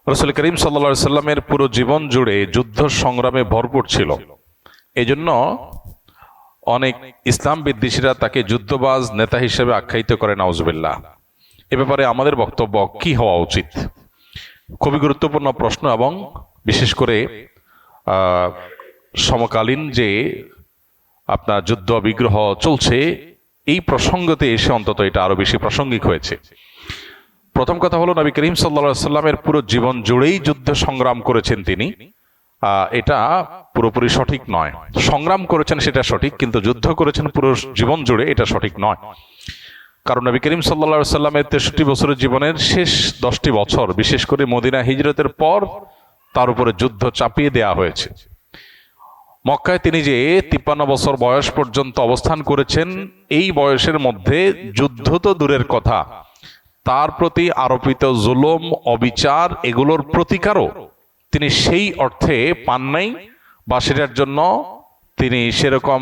রাসূল করিম সাল্লাল্লাহু আলাইহি সাল্লামের পুরো জীবন জুড়ে যুদ্ধ সংগ্রামে ভরপুর ছিল। এজন্য অনেক ইসলাম বিদ্বেষীরা তাকে যুদ্ধবাজ নেতা হিসেবে আখ্যায়িত করে, নাউজুবিল্লাহ। এ ব্যাপারে আমাদের বক্তব্য কি হওয়া উচিত? খুবই গুরুত্বপূর্ণ প্রশ্ন, এবং বিশেষ করে সমকালীন যে আপনার যুদ্ধ বিগ্রহ চলছে, এই প্রসঙ্গতে এসে অন্তত এটা আরো বেশি প্রাসঙ্গিক হয়েছে। প্রথম কথা হলো, নবী করিম সাল্লাল্লাহু আলাইহি সাল্লামের পুরো জীবন জুড়েই যুদ্ধ সংগ্রাম করেছেন তিনি। এটা পুরোপুরি সঠিক নয়। সংগ্রাম করেছেন সেটা সঠিক, কিন্তু যুদ্ধ করেছেন পুরো জীবন জুড়ে, এটা সঠিক নয়। কারণ নবী করিম সাল্লাল্লাহু আলাইহি সাল্লামের 63 বছরের জীবনের শেষ 10টি বছর, বিশেষ করে মদিনা হিজরতের পর তার উপরে যুদ্ধ চাপিয়ে দেয়া হয়েছে। মক্কায় তিনি যে 53 বছর বয়স পর্যন্ত অবস্থান করেছেন, এই বয়সের মধ্যে যুদ্ধ তো দূরের কথা, তার প্রতি আরোপিত জুলুম, অবিচার, এগুলোর প্রতিকারও তিনি সেই অর্থে পান নাই, বা সেটার জন্য তিনি সেরকম